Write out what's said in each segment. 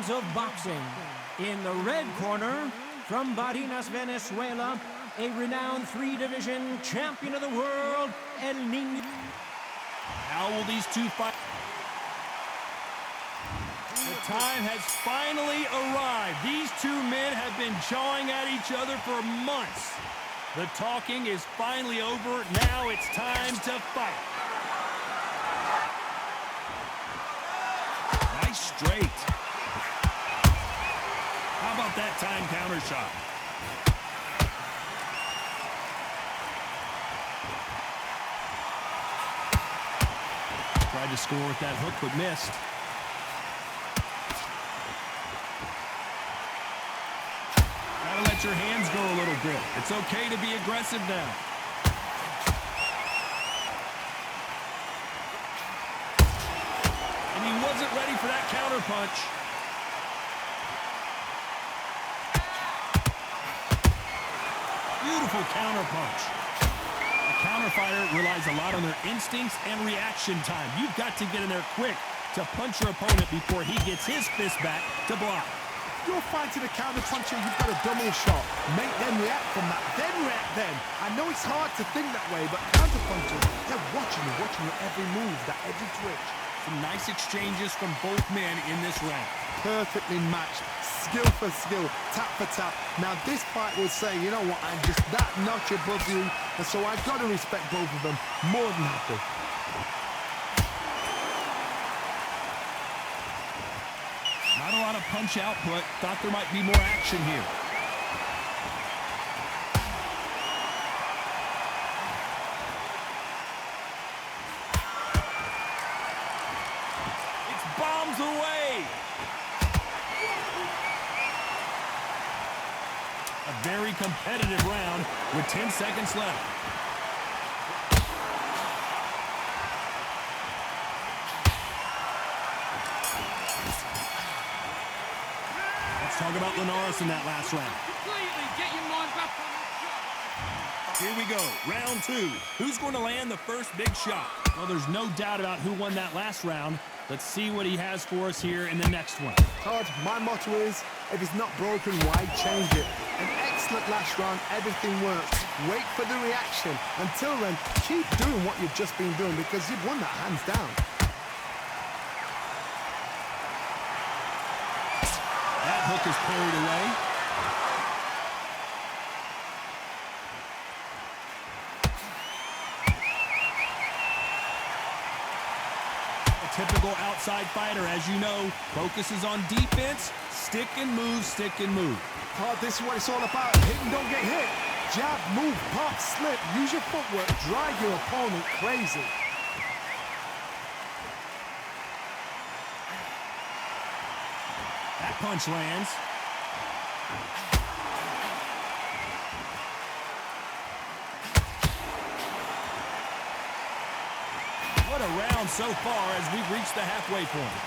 legends of boxing. In the red corner, from Barinas, Venezuela, a renowned three-division champion of the world, El Niño. How will these two fight? The time has finally arrived. These two men have been jawing at each other for months. The talking is finally over. Now it's time to fight. Nice straight. How about that time counter shot? Tried to score with that hook, but missed. Gotta let your hands go a little bit. It's okay to be aggressive now. And he wasn't ready for that counter punch. Beautiful counter punch. A counter fighter relies a lot on their instincts and reaction time. You've got to get in there quick to punch your opponent before he gets his fist back to block. You're fighting a counter puncher, you've got a double shot. Make them react from that, then react then. I know it's hard to think that way, but counter punchers, they're watching your every move, that every twitch. Some nice exchanges from both men in this round. Perfectly matched, skill for skill, tap for tap. Now this fight will say, you know what, I'm just that notch above you, and so I've got to respect both of them more than happy. Not a lot of punch output. Thought there might be more action here. It's bombs away. A very competitive round with 10 seconds left. Let's talk about Linares in that last round. Get your mind back on the shot. Here we go, round two. Who's going to land the first big shot? Well, there's no doubt about who won that last round. Let's see what he has for us here in the next one. Todd, my motto is, if it's not broken, why change it? An excellent last round, everything works. Wait for the reaction. Until then, keep doing what you've just been doing because you've won that hands down. That hook is parried away. A typical outside fighter, as you know, focuses on defense, stick and move, stick and move. Todd, this is what it's all about. Hit and don't get hit. Jab, move, pop, slip. Use your footwork. Drive your opponent crazy. That punch lands. What a round so far as we've reached the halfway point.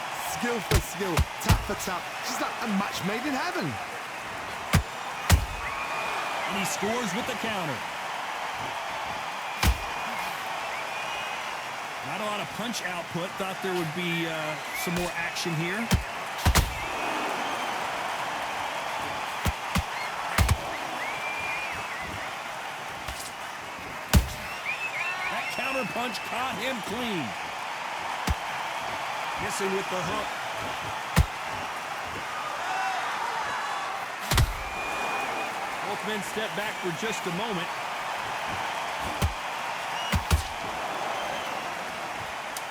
Skill for skill, tap for tap. Just like a match made in heaven. And he scores with the counter. Not a lot of punch output. Thought there would be some more action here. Counter punch caught him clean. Missing with the hook. Both men step back for just a moment.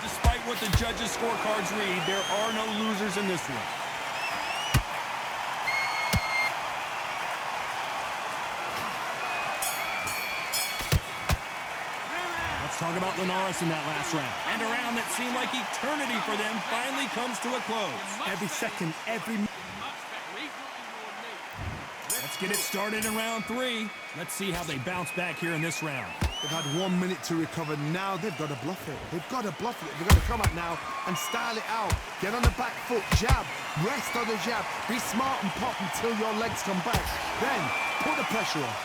Despite what the judges' scorecards read, there are no losers in this one. Talk about Linares in that last round. And a round that seemed like eternity for them finally comes to a close. Every second, every... Let's get it started in round three. Let's see how they bounce back here in this round. They've had 1 minute to recover. Now they've got to bluff it. They've got to bluff it. They've got to come out now and style it out. Get on the back foot, jab, rest on the jab. Be smart and pop until your legs come back. Then, put the pressure on.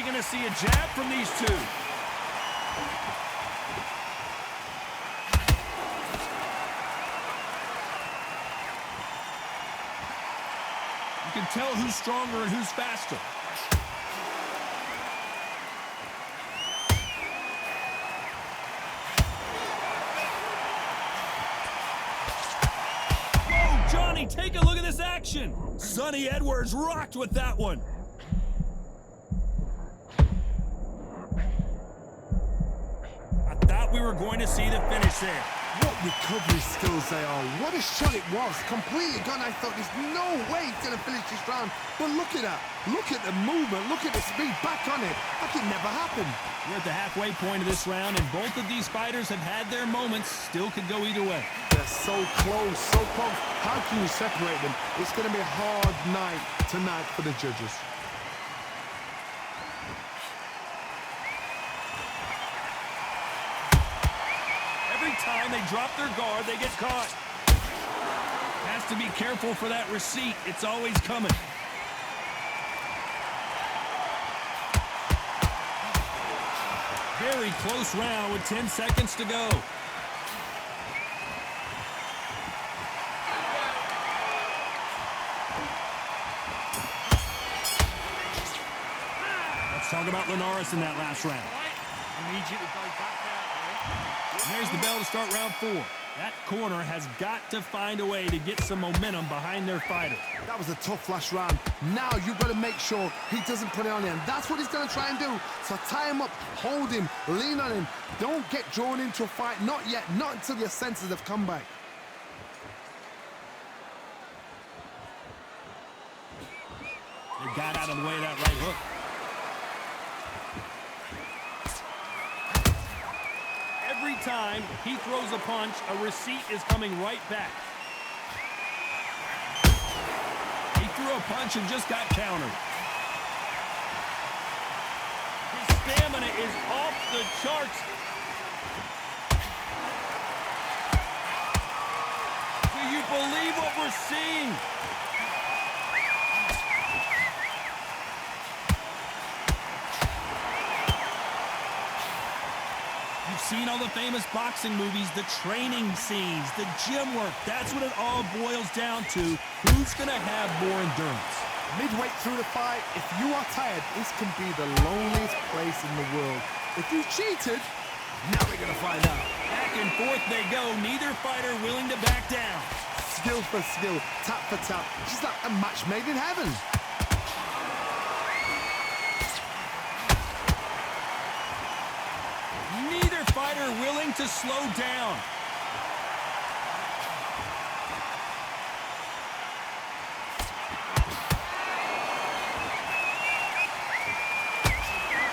going to see a jab from these two? You can tell who's stronger and who's faster. Whoa, Johnny, take a look at this action. Sonny Edwards rocked with that one. I thought we were going to see the finish there. What recovery skills they are. What a shot it was. Completely gone. I thought there's no way he's going to finish this round. But look at that. Look at the movement. Look at the speed. Back on it. Like it never happened. We're at the halfway point of this round, and both of these fighters have had their moments. Still could go either way. They're so close, so close. How can you separate them? It's going to be a hard night tonight for the judges. Every time they drop their guard, they get caught. Has to be careful for that receipt. It's always coming. Very close round with 10 seconds to go. Let's talk about Linares in that last round. Immediately go back out. And there's the bell to start round 4. That corner has got to find a way to get some momentum behind their fighter. That was a tough last round. Now you've got to make sure he doesn't put it on him. That's what he's going to try and do. So tie him up, hold him, lean on him. Don't get drawn into a fight. Not yet. Not until your senses have come back. They got out of the way of that right hook. Every time he throws a punch, a receipt is coming right back. He threw a punch and just got countered. His stamina is off the charts. Do you believe what we're seeing? You've seen all the famous boxing movies, the training scenes, the gym work. That's what it all boils down to. Who's going to have more endurance? Midway through the fight, if you are tired, this can be the loneliest place in the world. If you cheated, now we're going to find out. Back and forth they go. Neither fighter willing to back down. Skill for skill, tap for tap. Just like a match made in heaven. Neither fighter willing to slow down.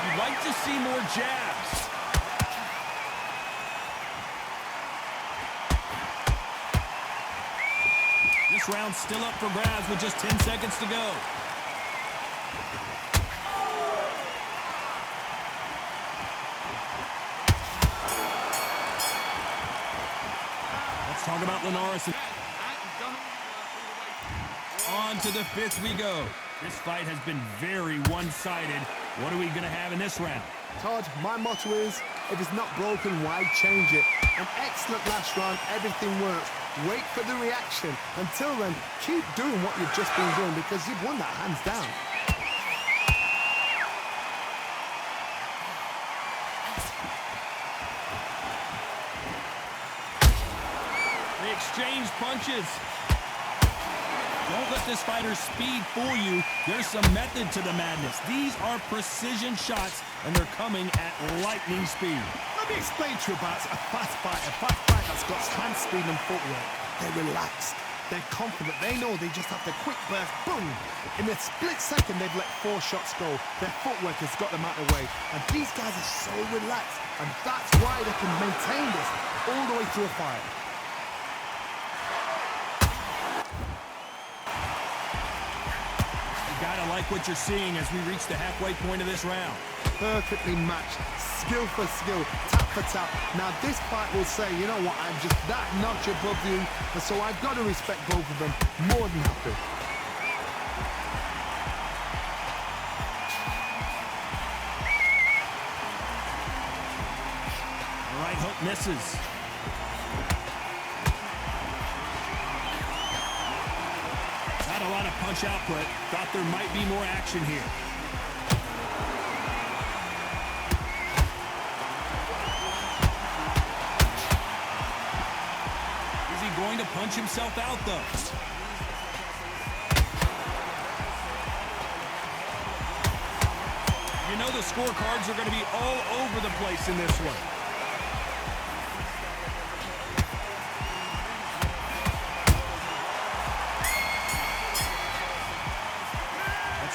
You'd like to see more jabs. This round's still up for grabs with just 10 seconds to go. Let's talk about Linares. On to the 5th we go. This fight has been very one-sided. What are we going to have in this round? Todd, my motto is, if it's not broken, why change it? An excellent last round, everything works. Wait for the reaction. Until then, keep doing what you've just been doing because you've won that hands down. They exchange punches. Don't let this fighter's speed fool you. There's some method to the madness. These are precision shots, and they're coming at lightning speed. Let me explain to you about a fast fight that's got hand speed and footwork. They're relaxed. They're confident. They know they just have to quick burst, boom. In a split second, they've let 4 shots go. Their footwork has got them out of the way. And these guys are so relaxed. And that's why they can maintain this all the way through a fight. Gotta like what you're seeing as we reach the halfway point of this round. Perfectly matched, skill for skill, tap for tap. Now this fight will say, you know what, I'm just that notch above you, and so I've got to respect both of them more than happy. misses. Not a lot of punch output. Thought there might be more action here. Is he going to punch himself out, though? You know the scorecards are going to be all over the place in this one.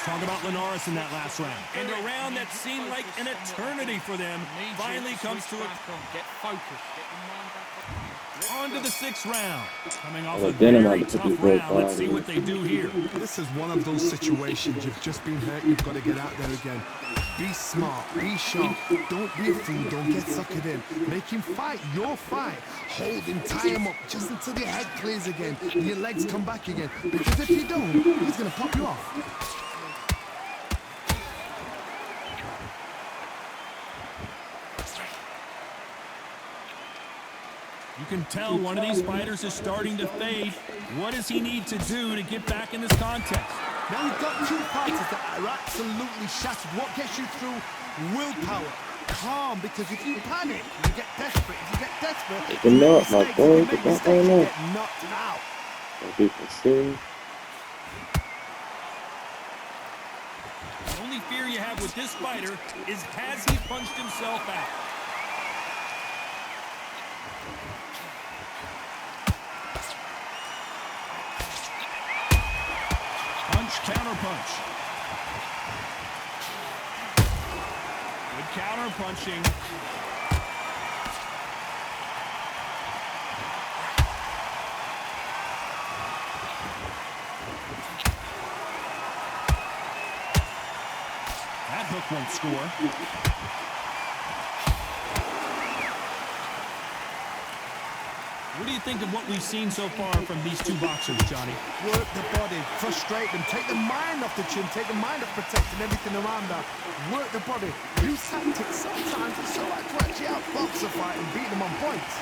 Talk about Linares in that last round. And a round that seemed like an eternity for them finally comes to a... Get focused. Get your mind back on. On to the 6th round. Coming off a very tough round. Let's see what they do here. This is one of those situations. You've just been hurt. You've got to get out there again. Be smart. Be sharp. Don't be a fool. Don't get suckered in. Make him fight your fight. Hold him, tie him up just until your head clears again and your legs come back again. Because if you don't, he's going to pop you off. You can tell one of these fighters is starting to fade. What does he need to do to get back in this contest? Now you've got two fighters that are absolutely shattered. What gets you through? Willpower. Calm, because if you panic, you get desperate. If you get desperate, you know what, my boy, you get knocked out. People see. The only fear you have with this fighter is has he punched himself out? Counter punch. Good counter punching. That hook won't score. What do you think of what we've seen so far from these two boxers, Johnny? Work the body, frustrate them, take the mind off the chin, take the mind off protecting everything around that. Work the body, use tactics. Sometimes it's so hard to actually outbox a fight and beat them on points.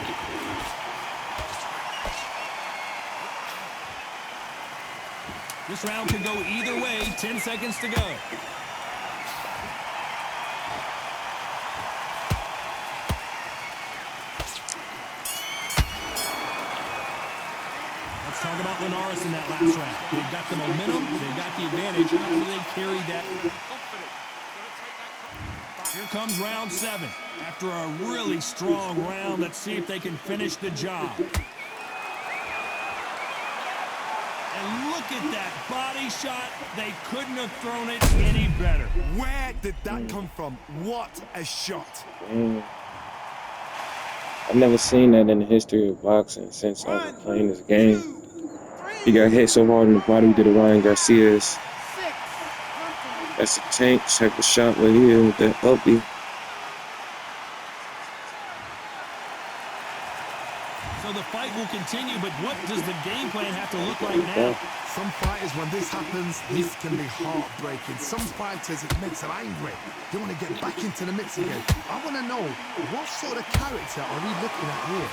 This round could go either way. 10 seconds to go. Talk about Linares in that last round. They've got the momentum, they've got the advantage. How do they carry that? Here comes round 7. After a really strong round, let's see if they can finish the job. And look at that body shot. They couldn't have thrown it any better. Where did that come from? What a shot. I've never seen that in the history of boxing since I've been playing this game. He got hit so hard in the body, he did a Ryan Garcia's. That's a tank type of shot right here with that uppy. So the fight will continue, but what does the game plan have to look like now? Some fighters, when this happens, this can be heartbreaking. Some fighters, it makes them angry. They want to get back into the mix again. I want to know, what sort of character are we looking at here?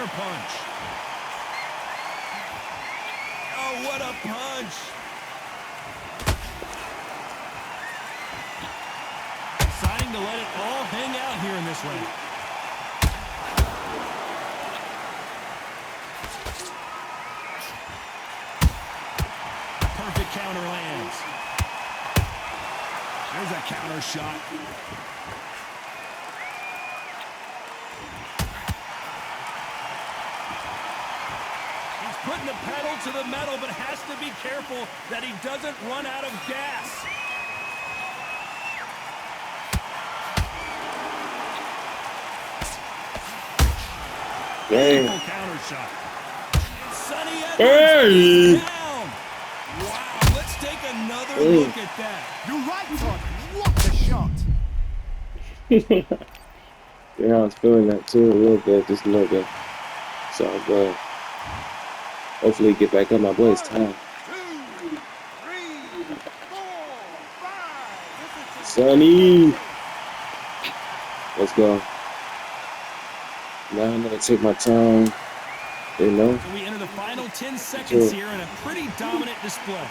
Punch. Oh, what a punch. Deciding to let it all hang out here in this round. Perfect counter lands. There's a counter shot. Putting the pedal to the metal, but has to be careful that he doesn't run out of gas. Dang. Counter shot. Sonny Hey! Down. Wow, let's take another look at that. You're right, Todd. What a shot. Yeah, I was feeling that too a little bit, just a little bit. So good. Hopefully get back up. My boy, it's time. 1, 2, 3. Sonny. Let's go. Now I'm gonna take my time. You know. So we enter the final 10 seconds here in a pretty dominant display.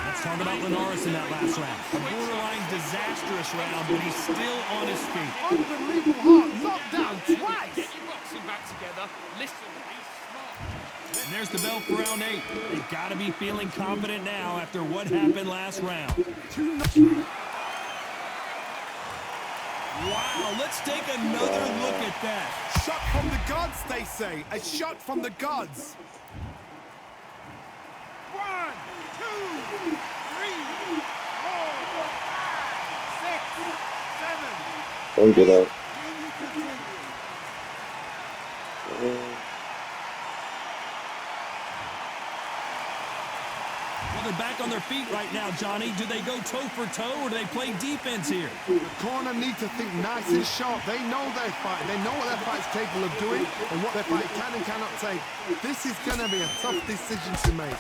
Let's talk about Linares in that last round. A borderline disastrous round, but he's still on his feet. Unbelievable heart, knocked down twice. Get your boxing back together. Listen, be smart. And there's the bell for round 8. They've got to be feeling confident now after what happened last round. Wow, let's take another look at that. Shot from the gods, they say. A shot from the gods. 1, 2, 3, 4, 5, 6, 7. Don't get up. Well, they're back on their feet right now, Johnny. Do they go toe for toe or do they play defense here? The corner need to think nice and sharp. They know their fight. They know what their fight's capable of doing and what their fight can and cannot take. This is going to be a tough decision to make.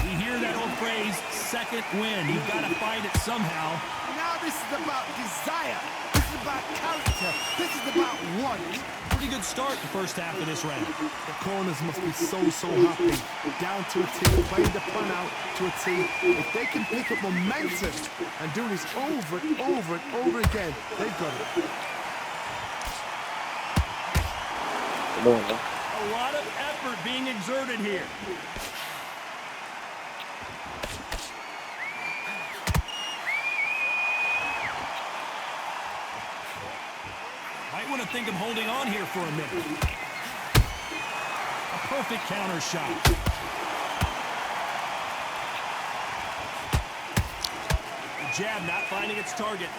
We hear that old phrase, second win. You've got to find it somehow. Now this is about desire. This is about character. This is about want. Pretty good start the first half of this round. The corners must be so happy. Down to a T, playing the plan out to a T. If they can pick up momentum and do this over and over and over again, they've got it. Come on, man. A lot of effort being exerted here. Might want to think of holding on here for a minute. A perfect counter shot. The jab not finding its target.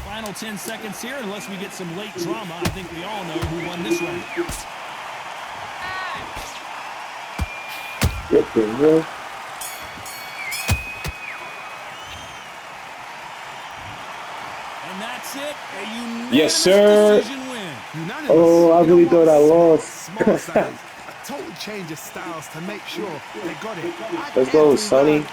Final 10 seconds here, unless we get some late drama. I think we all know who won this round. What the hell? And that's it. A unanimous Yes, sir. decision win. Unanimous. Oh, I You know really what? thought I lost. Small styles. A total change of styles to make sure they got it. Let's go, Sonny.